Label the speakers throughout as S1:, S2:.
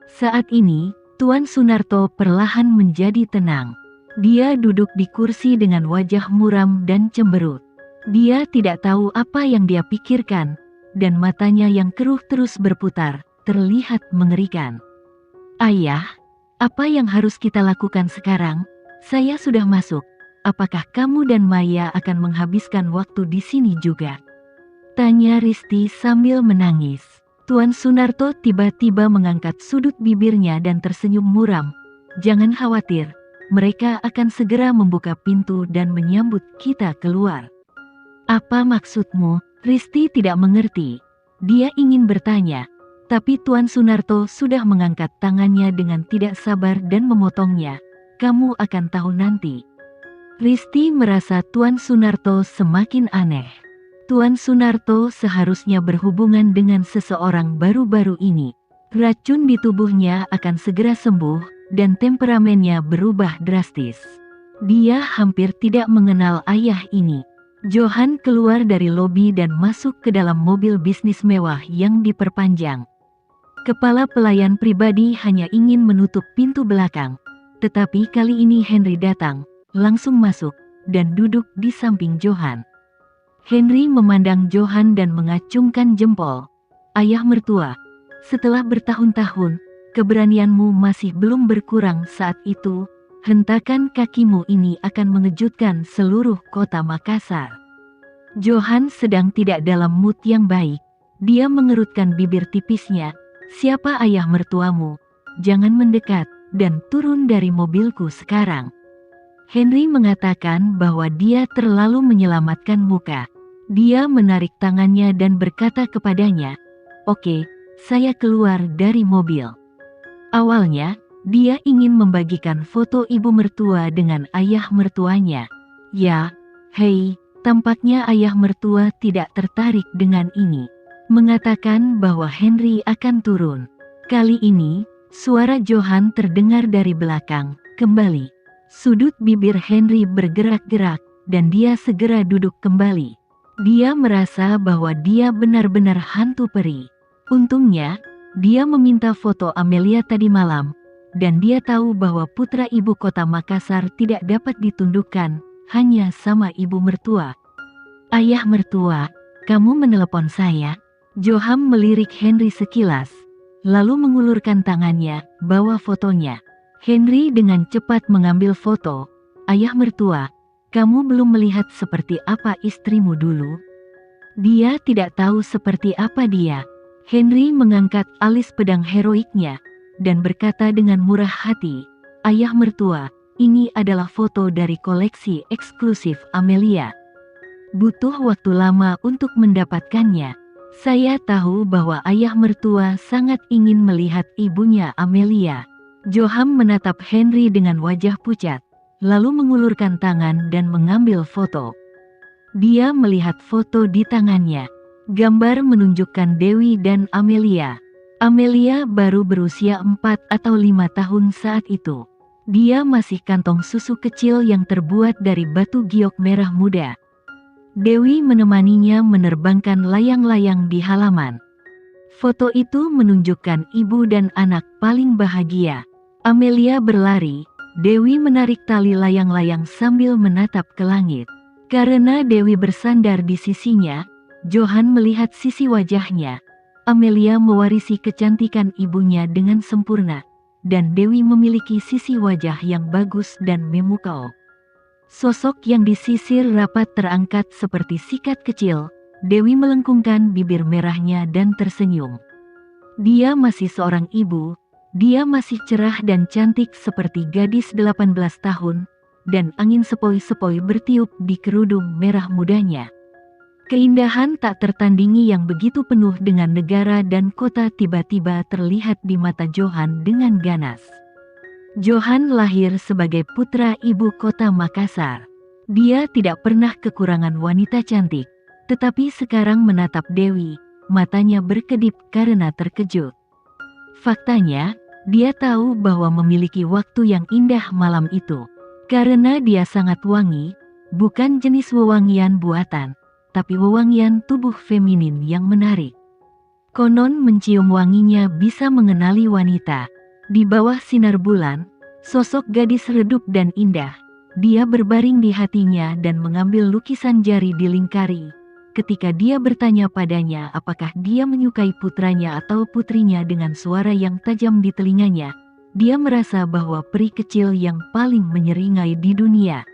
S1: Saat ini, Tuan Sunarto perlahan menjadi tenang. Dia duduk di kursi dengan wajah muram dan cemberut. Dia tidak tahu apa yang dia pikirkan, dan matanya yang keruh terus berputar, terlihat mengerikan. Ayah, apa yang harus kita lakukan sekarang? Saya sudah masuk. Apakah kamu dan Maya akan menghabiskan waktu di sini juga? Tanya Risti sambil menangis. Tuan Sunarto tiba-tiba mengangkat sudut bibirnya dan tersenyum muram. Jangan khawatir, mereka akan segera membuka pintu dan menyambut kita keluar. Apa maksudmu? Risti tidak mengerti. Dia ingin bertanya, tapi Tuan Sunarto sudah mengangkat tangannya dengan tidak sabar dan memotongnya. Kamu akan tahu nanti. Risti merasa Tuan Sunarto semakin aneh. Tuan Sunarto seharusnya berhubungan dengan seseorang baru-baru ini. Racun di tubuhnya akan segera sembuh, dan temperamennya berubah drastis. Dia hampir tidak mengenal ayah ini. Johan keluar dari lobi dan masuk ke dalam mobil bisnis mewah yang diperpanjang. Kepala pelayan pribadi hanya ingin menutup pintu belakang. Tetapi kali ini Henry datang, langsung masuk, dan duduk di samping Johan. Henry memandang Johan dan mengacungkan jempol. Ayah mertua, setelah bertahun-tahun, keberanianmu masih belum berkurang saat itu. Hentakan kakimu ini akan mengejutkan seluruh kota Makassar. Johan sedang tidak dalam mood yang baik. Dia mengerutkan bibir tipisnya. Siapa ayah mertuamu? Jangan mendekat, dan turun dari mobilku sekarang. Henry mengatakan bahwa dia terlalu menyelamatkan muka. Dia menarik tangannya dan berkata kepadanya, "Oke, saya keluar dari mobil." Awalnya, dia ingin membagikan foto ibu mertua dengan ayah mertuanya. Ya, hei, tampaknya ayah mertua tidak tertarik dengan ini. Mengatakan bahwa Henry akan turun. Kali ini, suara Johan terdengar dari belakang, kembali. Sudut bibir Henry bergerak-gerak, dan dia segera duduk kembali. Dia merasa bahwa dia benar-benar hantu peri. Untungnya, dia meminta foto Amelia tadi malam, dan dia tahu bahwa putra ibu kota Makassar tidak dapat ditundukkan, hanya sama ibu mertua. Ayah mertua, kamu menelepon saya? Johan melirik Henry sekilas, lalu mengulurkan tangannya, bawa fotonya. Henry dengan cepat mengambil foto. Ayah mertua, kamu belum melihat seperti apa istrimu dulu? Dia tidak tahu seperti apa dia. Henry mengangkat alis pedang heroiknya, dan berkata dengan murah hati, "Ayah mertua, ini adalah foto dari koleksi eksklusif Amelia. Butuh waktu lama untuk mendapatkannya. Saya tahu bahwa ayah mertua sangat ingin melihat ibunya Amelia." Johan menatap Henry dengan wajah pucat, lalu mengulurkan tangan dan mengambil foto. Dia melihat foto di tangannya. Gambar menunjukkan Dewi dan Amelia. Amelia baru berusia 4 atau 5 tahun saat itu. Dia masih kantong susu kecil yang terbuat dari batu giok merah muda. Dewi menemaninya menerbangkan layang-layang di halaman. Foto itu menunjukkan ibu dan anak paling bahagia. Amelia berlari, Dewi menarik tali layang-layang sambil menatap ke langit. Karena Dewi bersandar di sisinya, Johan melihat sisi wajahnya. Amelia mewarisi kecantikan ibunya dengan sempurna, dan Dewi memiliki sisi wajah yang bagus dan memukau. Sosok yang disisir rapat terangkat seperti sikat kecil. Dewi melengkungkan bibir merahnya dan tersenyum. Dia masih seorang ibu. Dia masih cerah dan cantik seperti gadis 18 tahun, dan angin sepoi-sepoi bertiup di kerudung merah mudanya. Keindahan tak tertandingi yang begitu penuh dengan negara dan kota tiba-tiba terlihat di mata Johan dengan ganas. Johan lahir sebagai putra ibu kota Makassar. Dia tidak pernah kekurangan wanita cantik, tetapi sekarang menatap Dewi, matanya berkedip karena terkejut. Faktanya, dia tahu bahwa memiliki waktu yang indah malam itu. Karena dia sangat wangi, bukan jenis wewangian buatan, tapi wewangian tubuh feminin yang menarik. Konon mencium wanginya bisa mengenali wanita. Di bawah sinar bulan, sosok gadis redup dan indah. Dia berbaring di hatinya dan mengambil lukisan jari dilingkari. Ketika dia bertanya padanya apakah dia menyukai putranya atau putrinya dengan suara yang tajam di telinganya, dia merasa bahwa peri kecil yang paling menyeringai di dunia.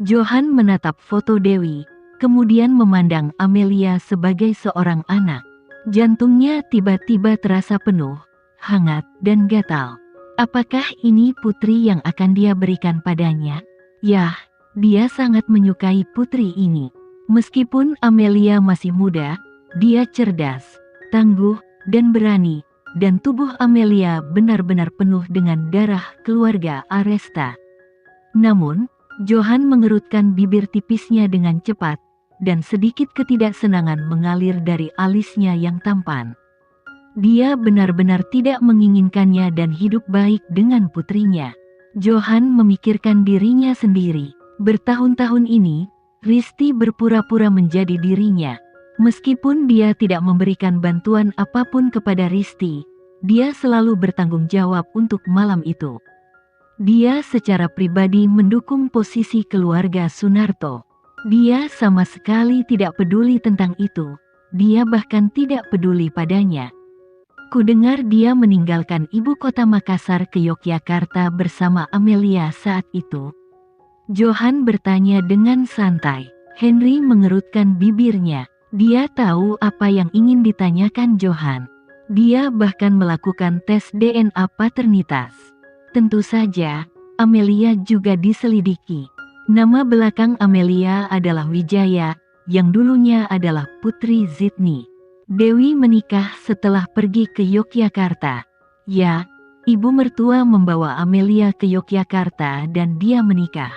S1: Johan menatap foto Dewi, kemudian memandang Amelia sebagai seorang anak. Jantungnya tiba-tiba terasa penuh, hangat, dan gatal. Apakah ini putri yang akan dia berikan padanya? Yah, dia sangat menyukai putri ini. Meskipun Amelia masih muda, dia cerdas, tangguh, dan berani, dan tubuh Amelia benar-benar penuh dengan darah keluarga Aresta. Namun, Johan mengerutkan bibir tipisnya dengan cepat, dan sedikit ketidaksenangan mengalir dari alisnya yang tampan. Dia benar-benar tidak menginginkannya dan hidup baik dengan putrinya. Johan memikirkan dirinya sendiri. Bertahun-tahun ini, Risti berpura-pura menjadi dirinya. Meskipun dia tidak memberikan bantuan apapun kepada Risti, dia selalu bertanggung jawab untuk malam itu. Dia secara pribadi mendukung posisi keluarga Sunarto. Dia sama sekali tidak peduli tentang itu. Dia bahkan tidak peduli padanya. Kudengar dia meninggalkan ibu kota Makassar ke Yogyakarta bersama Amelia saat itu. Johan bertanya dengan santai. Henry mengerutkan bibirnya. Dia tahu apa yang ingin ditanyakan Johan. Dia bahkan melakukan tes DNA paternitas. Tentu saja, Amelia juga diselidiki. Nama belakang Amelia adalah Wijaya, yang dulunya adalah putri Zidni. Dewi menikah setelah pergi ke Yogyakarta. Ya, ibu mertua membawa Amelia ke Yogyakarta dan dia menikah.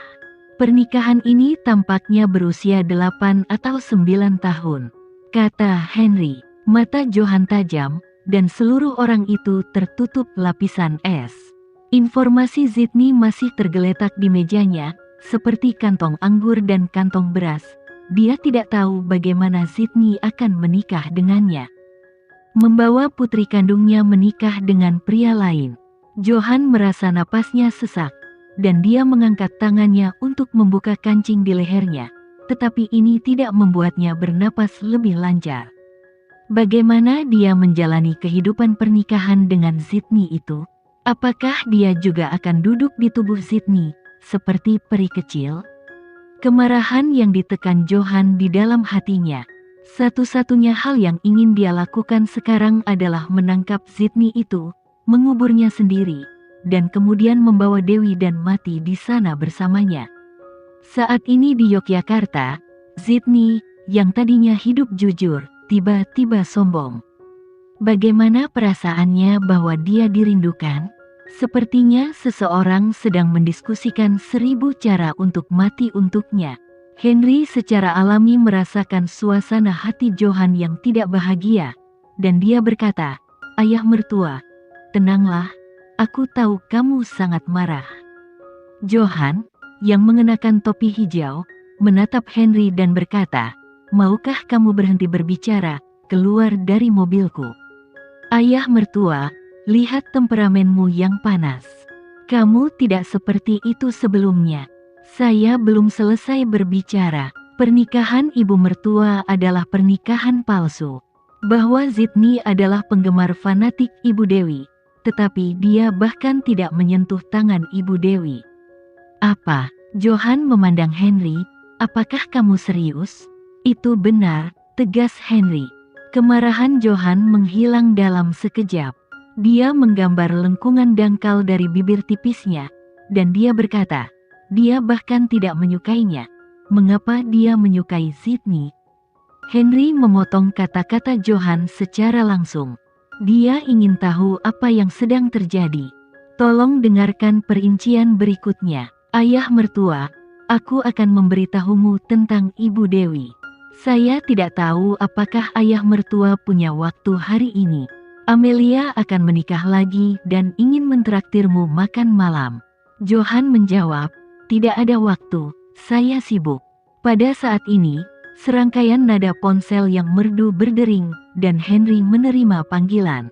S1: Pernikahan ini tampaknya berusia 8 atau 9 tahun, kata Henry. Mata Johan tajam, dan seluruh orang itu tertutup lapisan es. Informasi Zidni masih tergeletak di mejanya, seperti kantong anggur dan kantong beras. Dia tidak tahu bagaimana Zidni akan menikah dengannya. Membawa putri kandungnya menikah dengan pria lain. Johan merasa napasnya sesak, dan dia mengangkat tangannya untuk membuka kancing di lehernya. Tetapi ini tidak membuatnya bernapas lebih lancar. Bagaimana dia menjalani kehidupan pernikahan dengan Zidni itu? Apakah dia juga akan duduk di tubuh Zidni, seperti peri kecil? Kemarahan yang ditekan Johan di dalam hatinya. Satu-satunya hal yang ingin dia lakukan sekarang adalah menangkap Zidni itu, menguburnya sendiri, dan kemudian membawa Dewi dan mati di sana bersamanya. Saat ini di Yogyakarta, Zidni, yang tadinya hidup jujur, tiba-tiba sombong. Bagaimana perasaannya bahwa dia dirindukan? Sepertinya seseorang sedang mendiskusikan 1000 cara untuk mati untuknya. Henry secara alami merasakan suasana hati Johan yang tidak bahagia, dan dia berkata, "Ayah mertua, tenanglah, aku tahu kamu sangat marah." Johan, yang mengenakan topi hijau, menatap Henry dan berkata, "Maukah kamu berhenti berbicara, keluar dari mobilku?" "Ayah mertua, lihat temperamenmu yang panas. Kamu tidak seperti itu sebelumnya." "Saya belum selesai berbicara. Pernikahan ibu mertua adalah pernikahan palsu. Bahwa Zidni adalah penggemar fanatik Ibu Dewi, tetapi dia bahkan tidak menyentuh tangan Ibu Dewi." "Apa?" Johan memandang Henry. "Apakah kamu serius?" "Itu benar," tegas Henry. Kemarahan Johan menghilang dalam sekejap. Dia menggambar lengkungan dangkal dari bibir tipisnya, dan dia berkata, dia bahkan tidak menyukainya. Mengapa dia menyukai Zidni? Henry memotong kata-kata Johan secara langsung. Dia ingin tahu apa yang sedang terjadi. "Tolong dengarkan perincian berikutnya. Ayah mertua, aku akan memberitahumu tentang Ibu Dewi. Saya tidak tahu apakah ayah mertua punya waktu hari ini. Amelia akan menikah lagi dan ingin mentraktirmu makan malam." Johan menjawab, "Tidak ada waktu, saya sibuk." Pada saat ini, serangkaian nada ponsel yang merdu berdering, dan Henry menerima panggilan.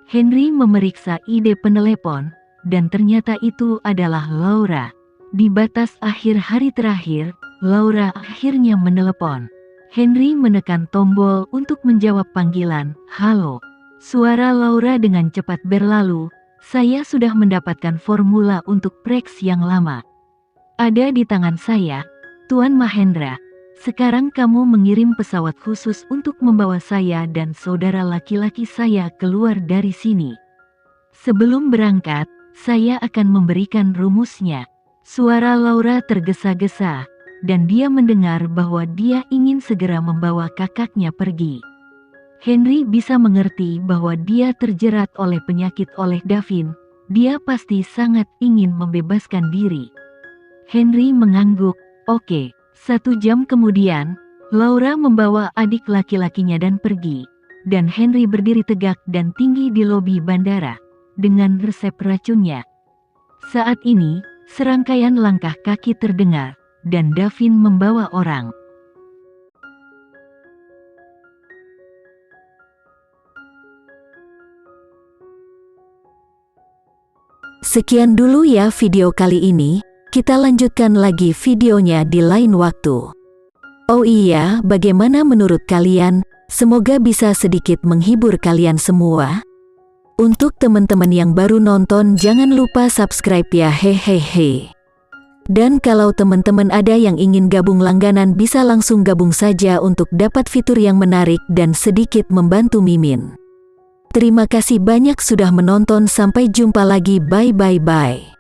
S1: Henry memeriksa ide penelepon, dan ternyata itu adalah Laura. Di batas akhir hari terakhir, Laura akhirnya menelepon. Henry menekan tombol untuk menjawab panggilan, "Halo." Suara Laura dengan cepat berlalu, "Saya sudah mendapatkan formula untuk Prex yang lama. Ada di tangan saya, Tuan Mahendra. Sekarang kamu mengirim pesawat khusus untuk membawa saya dan saudara laki-laki saya keluar dari sini. Sebelum berangkat, saya akan memberikan rumusnya." Suara Laura tergesa-gesa, dan dia mendengar bahwa dia ingin segera membawa kakaknya pergi. Henry bisa mengerti bahwa dia terjerat oleh penyakit oleh Davin. Dia pasti sangat ingin membebaskan diri. Henry mengangguk. Oke. 1 jam kemudian, Laura membawa adik laki-lakinya dan pergi. Dan Henry berdiri tegak dan tinggi di lobi bandara, dengan resep racunnya. Saat ini, serangkaian langkah kaki terdengar, dan Davin membawa orang.
S2: Sekian dulu ya video kali ini, kita lanjutkan lagi videonya di lain waktu. Oh iya, bagaimana menurut kalian? Semoga bisa sedikit menghibur kalian semua. Untuk teman-teman yang baru nonton, jangan lupa subscribe ya, hehehe. Dan kalau teman-teman ada yang ingin gabung langganan, bisa langsung gabung saja untuk dapat fitur yang menarik dan sedikit membantu Mimin. Terima kasih banyak sudah menonton, sampai jumpa lagi, bye bye bye.